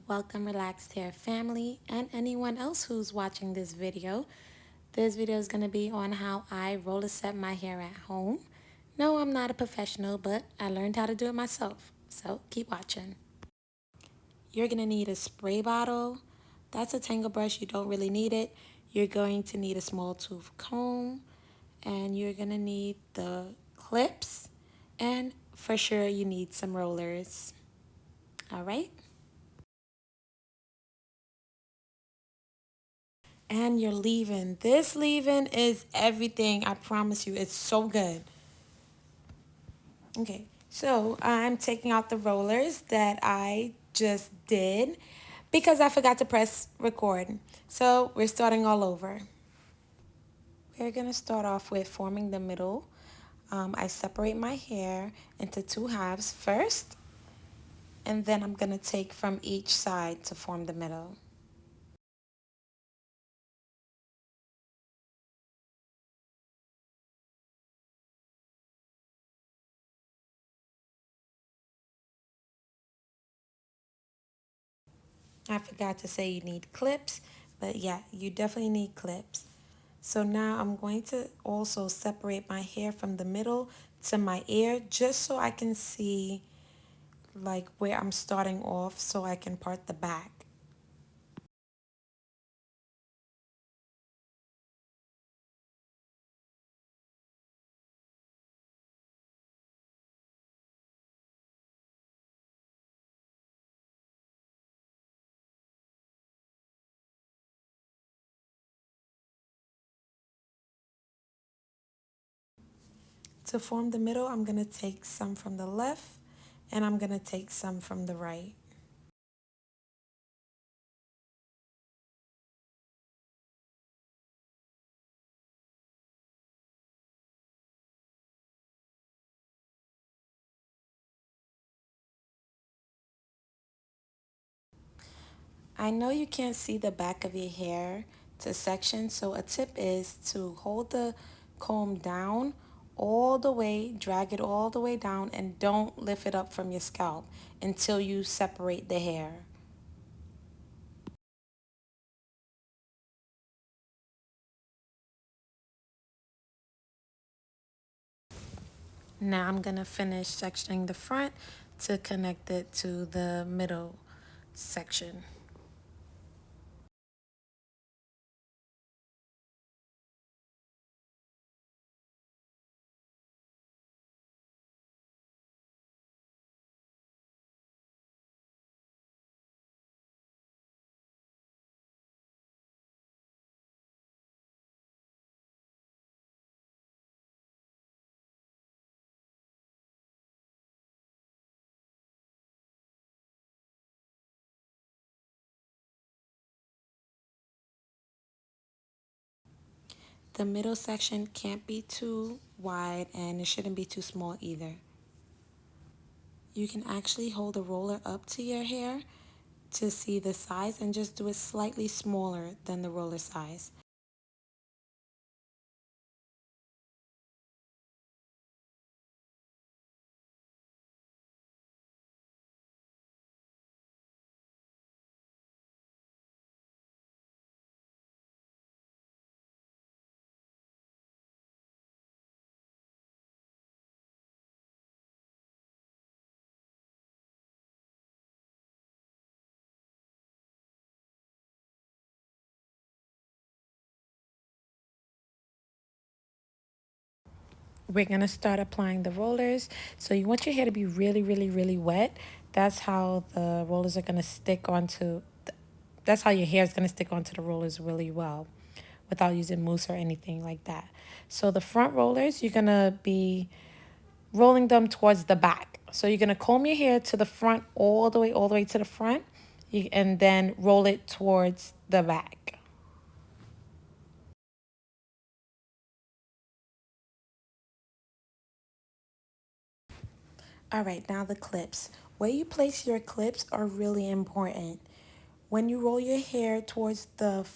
Welcome, relaxed hair family, and anyone else who's watching this video. This video is going to be on how I roller set my hair at home. No, I'm not a professional, but I learned how to do it myself. So keep watching. You're going to need a spray bottle. That's a tangle brush. You don't really need it. You're going to need a small tooth comb. And you're going to need the clips. And for sure, you need some rollers. All right? And your leave-in. This leave-in is everything. I promise you. It's so good. Okay, so I'm taking out the rollers that I just did because I forgot to press record. So we're starting all over. We're going to start off with forming the middle. I separate my hair into two halves first, and then I'm going to take from each side to form the middle. I forgot to say you need clips, but yeah, you definitely need clips. So now I'm going to also separate my hair from the middle to my ear just so I can see like where I'm starting off so I can part the back. To form the middle, I'm going to take some from the left and I'm going to take some from the right. I know you can't see the back of your hair to section, so a tip is to hold the comb down all the way, drag it all the way down, and don't lift it up from your scalp until you separate the hair. Now I'm going to finish sectioning the front to connect it to the middle section. The middle section can't be too wide and it shouldn't be too small either. You can actually hold the roller up to your hair to see the size and just do it slightly smaller than the roller size. We're going to start applying the rollers. So you want your hair to be really, really, really wet. That's how the rollers are going to stick onto, that's how your hair is going to stick onto the rollers really well without using mousse or anything like that. So the front rollers, you're going to be rolling them towards the back. So you're going to comb your hair to the front all the way to the front, and then roll it towards the back. All right, now the clips. Where you place your clips are really important. When you roll your hair towards the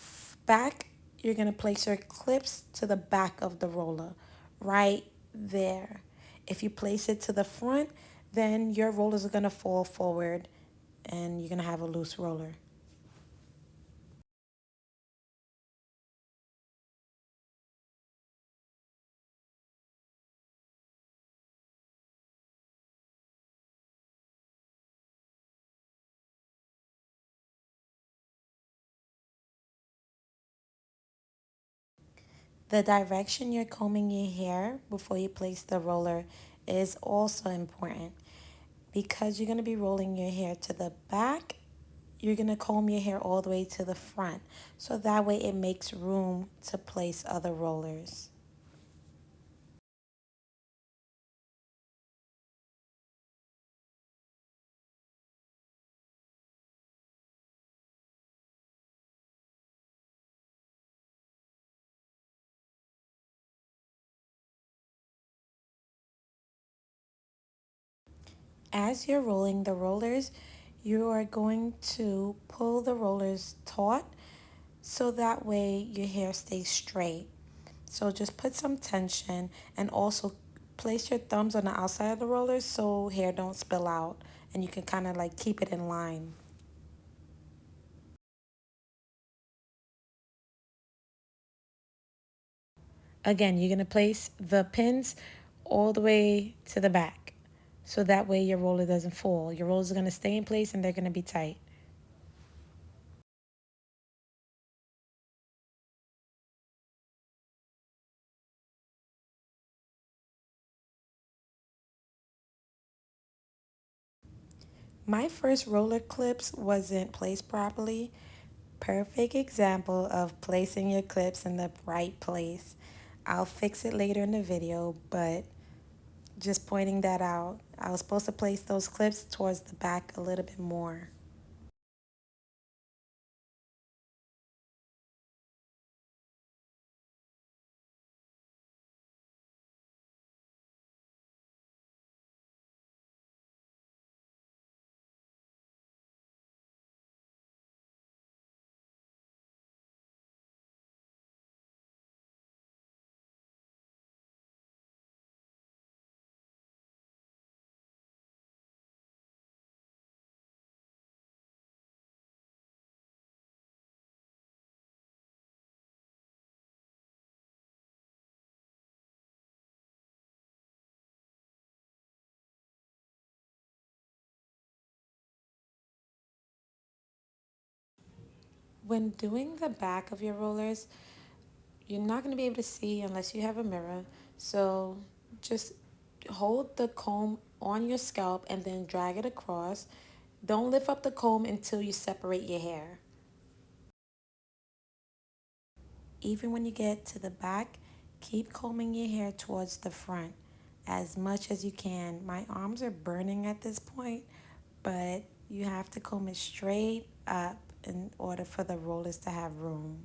back, you're going to place your clips to the back of the roller, right there. If you place it to the front, then your rollers are going to fall forward and you're going to have a loose roller. The direction you're combing your hair before you place the roller is also important. Because you're going to be rolling your hair to the back, you're going to comb your hair all the way to the front. So that way it makes room to place other rollers. As you're rolling the rollers, you are going to pull the rollers taut so that way your hair stays straight. So just put some tension and also place your thumbs on the outside of the rollers so hair don't spill out and you can kind of like keep it in line. Again, you're going to place the pins all the way to the back so that way your roller doesn't fall. Your rollers are going to stay in place and they're going to be tight. My first roller clips wasn't placed properly. Perfect example of placing your clips in the right place. I'll fix it later in the video, but just pointing that out. I was supposed to place those clips towards the back a little bit more. When doing the back of your rollers, you're not going to be able to see unless you have a mirror. So just hold the comb on your scalp and then drag it across. Don't lift up the comb until you separate your hair. Even when you get to the back, keep combing your hair towards the front as much as you can. My arms are burning at this point, but you have to comb it straight up in order for the rollers to have room.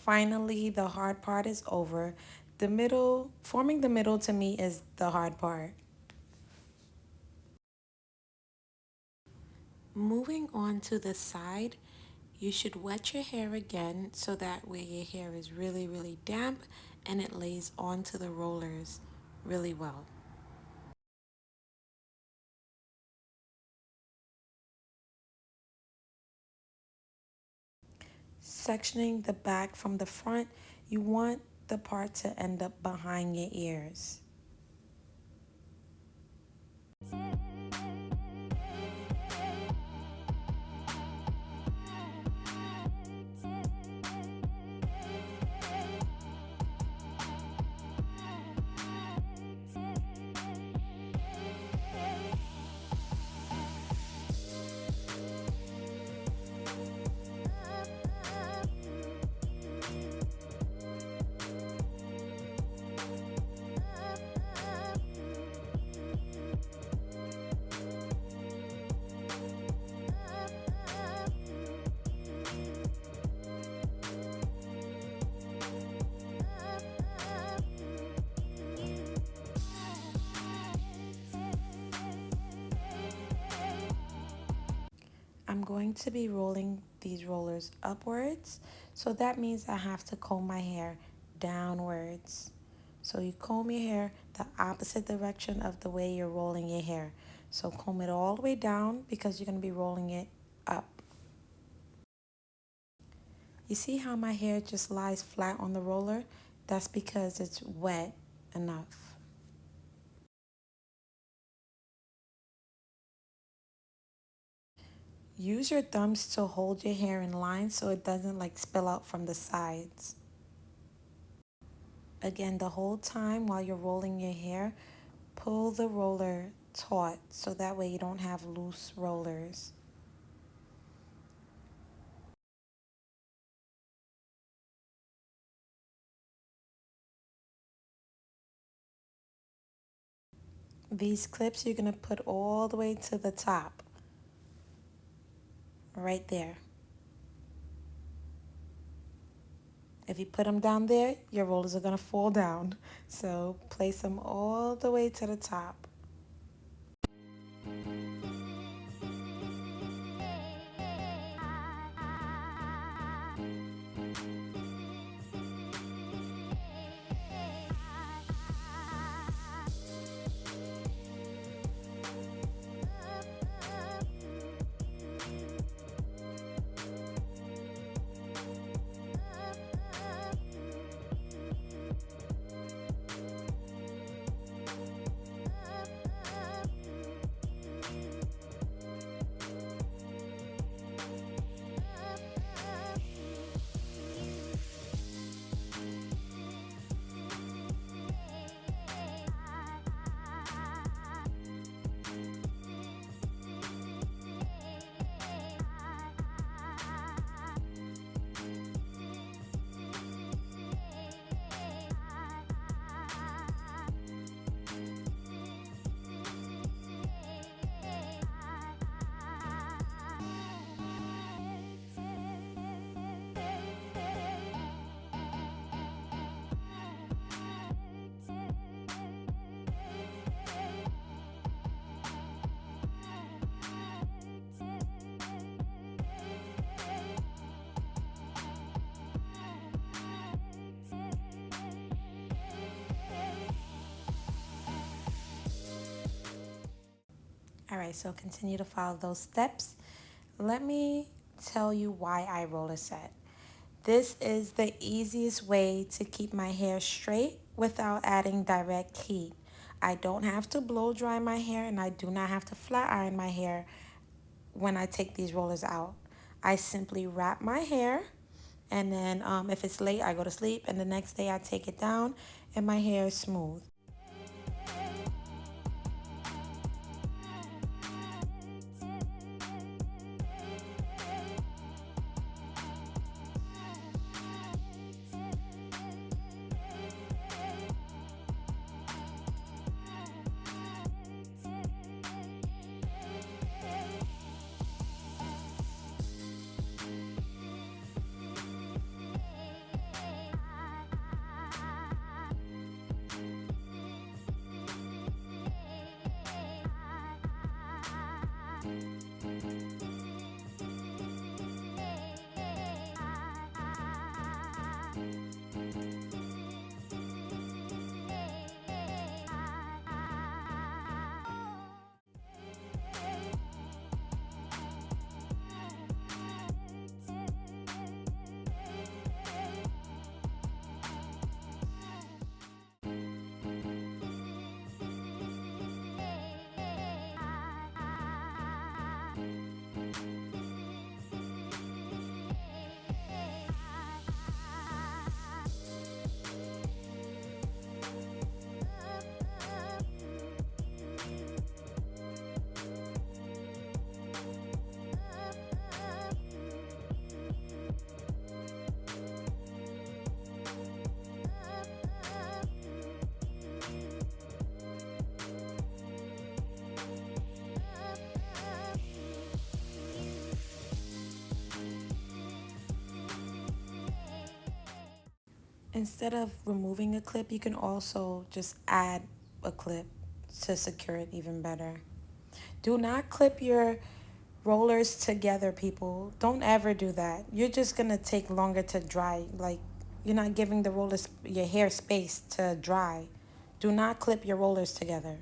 Finally, the hard part is over. Forming the middle to me is the hard part. Moving on to the side, you should wet your hair again so that way your hair is really, really damp and it lays onto the rollers really well. Sectioning the back from the front, you want the part to end up behind your ears. I'm going to be rolling these rollers upwards, so that means I have to comb my hair downwards. So you comb your hair the opposite direction of the way you're rolling your hair. So comb it all the way down because you're going to be rolling it up. You see how my hair just lies flat on the roller? That's because it's wet enough. Use your thumbs to hold your hair in line so it doesn't like spill out from the sides. Again, the whole time while you're rolling your hair, pull the roller taut so that way you don't have loose rollers. These clips you're going to put all the way to the top, right there. If you put them down there, your rollers are going to fall down. So place them all the way to the top. All right, so continue to follow those steps. Let me tell you why I roller set. This is the easiest way to keep my hair straight without adding direct heat. I don't have to blow dry my hair and I do not have to flat iron my hair when I take these rollers out. I simply wrap my hair and then if it's late, I go to sleep and the next day I take it down and my hair is smooth. Instead of removing a clip, you can also just add a clip to secure it even better. Do not clip your rollers together, people. Don't ever do that. You're just gonna take longer to dry. Like, you're not giving the rollers your hair space to dry. Do not clip your rollers together.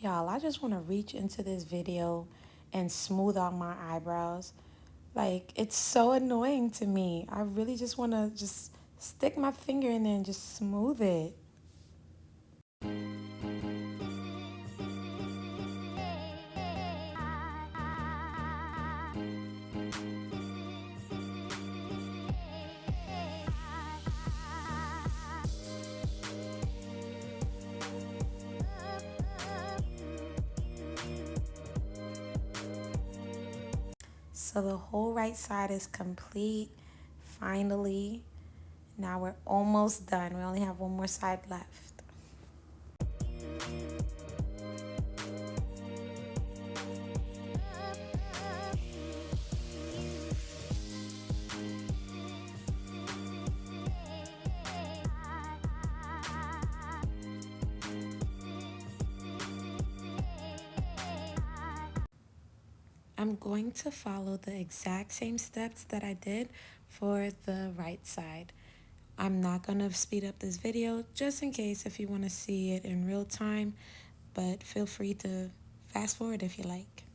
Y'all, I just want to reach into this video and smooth out my eyebrows. Like, it's so annoying to me. I really just want to just stick my finger in there and just smooth it. So the whole right side is complete, finally. Now we're almost done. We only have one more side left. I'm going to follow the exact same steps that I did for the right side. I'm not going to speed up this video just in case if you want to see it in real time, but feel free to fast forward if you like.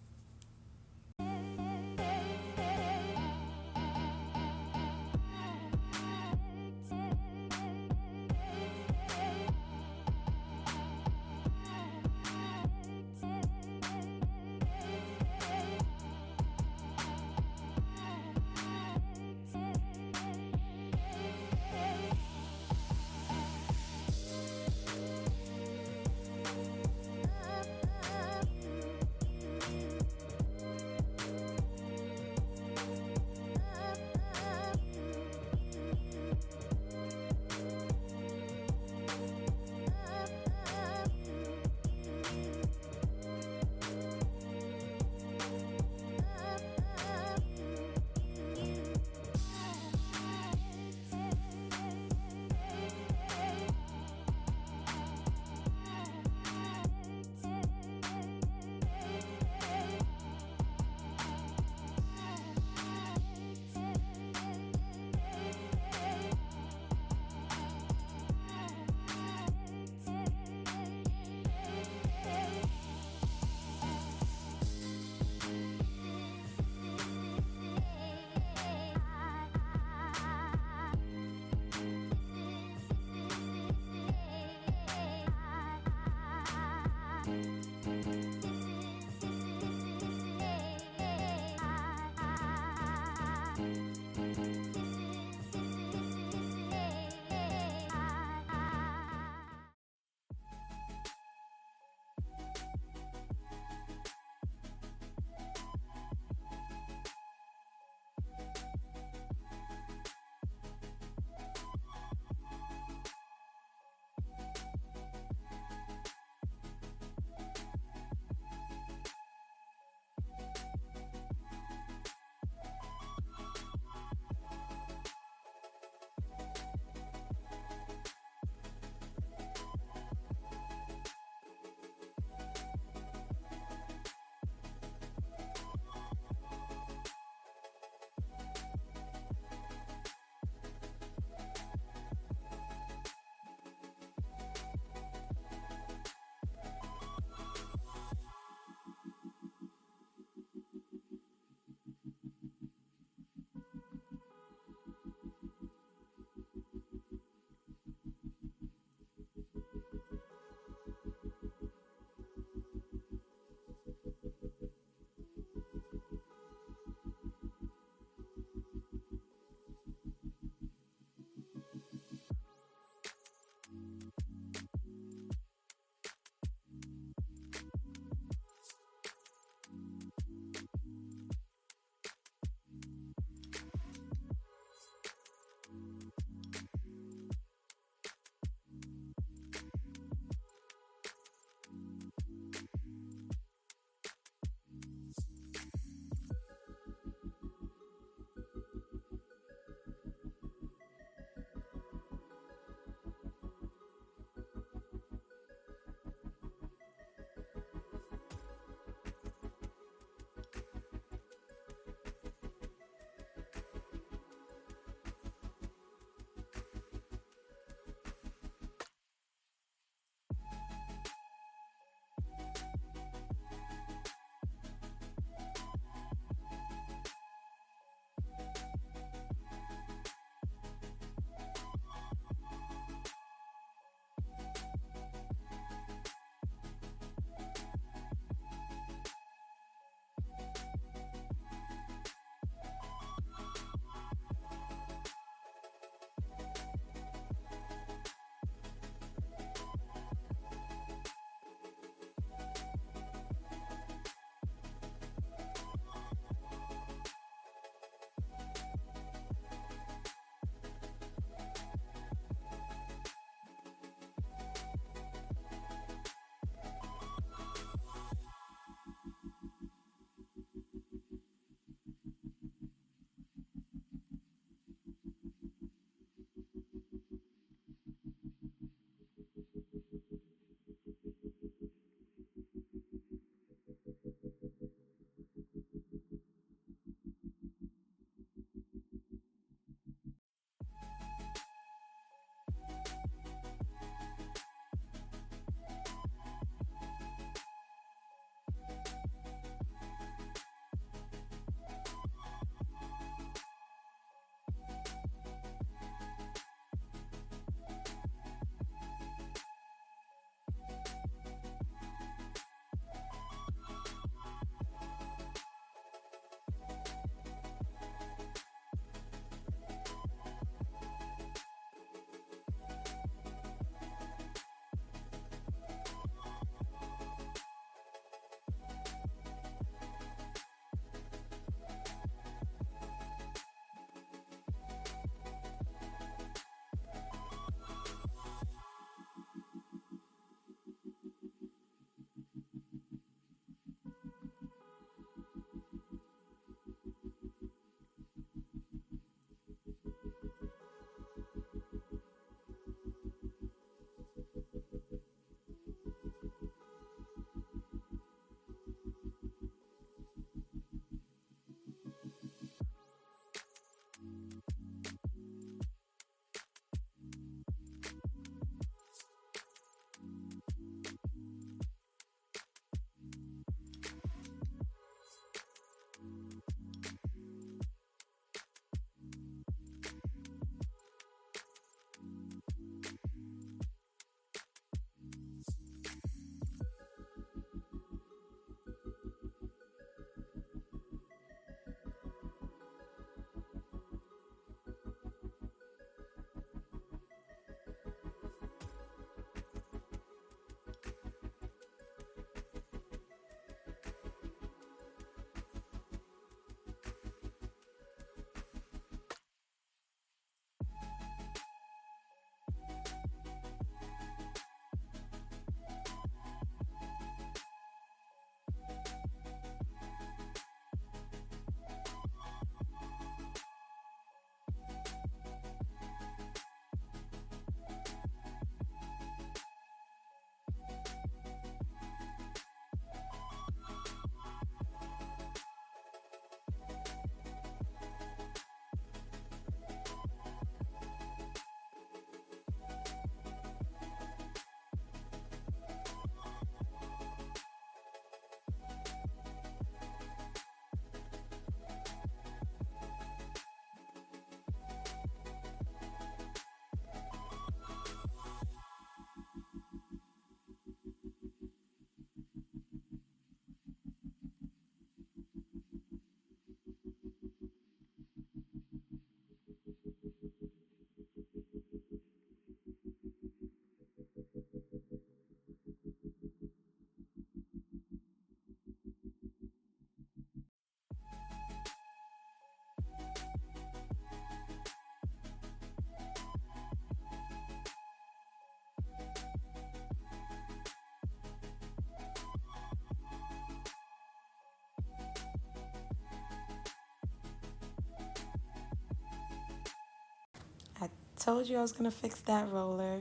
Told you I was going to fix that roller.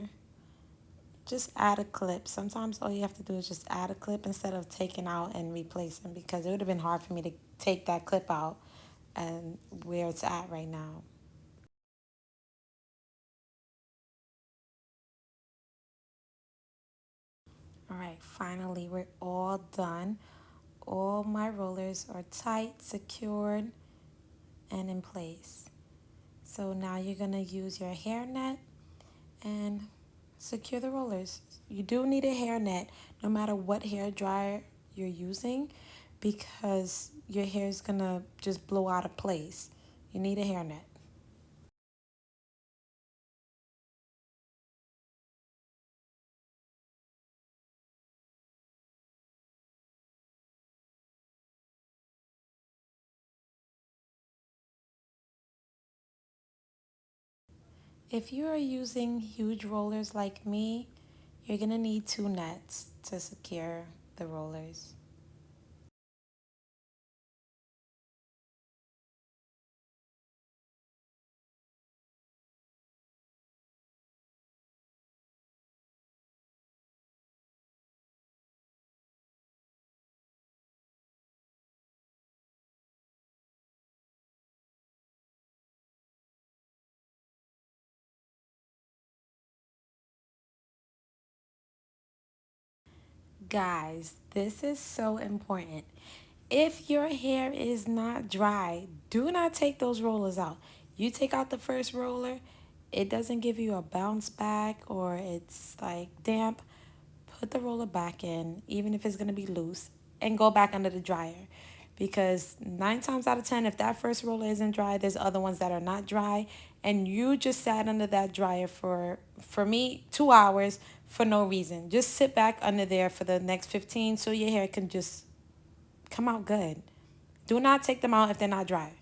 Just add a clip. Sometimes all you have to do is just add a clip instead of taking out and replacing, because it would have been hard for me to take that clip out and where it's at right now. All right, finally, we're all done. All my rollers are tight, secured, and in place. So now you're going to use your hairnet and secure the rollers. You do need a hairnet no matter what hair dryer you're using, because your hair is going to just blow out of place. You need a hairnet. If you are using huge rollers like me, you're going to need two nets to secure the rollers. Guys, this is so important. If your hair is not dry, do not take those rollers out. You take out the first roller, it doesn't give you a bounce back or it's like damp. Put the roller back in, even if it's going to be loose, and go back under the dryer. Because 9 times out of 10, if that first roller isn't dry, there's other ones that are not dry, and you just sat under that dryer for me, 2 hours for no reason. Just sit back under there for the next 15 so your hair can just come out good. Do not take them out if they're not dry.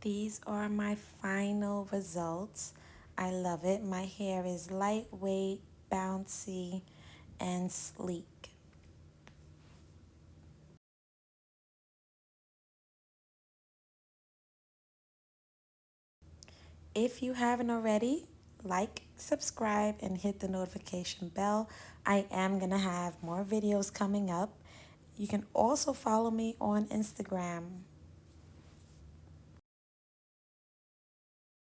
These are my final results. I love it. My hair is lightweight, bouncy, and sleek. If you haven't already, like, subscribe, and hit the notification bell. I am going to have more videos coming up. You can also follow me on Instagram.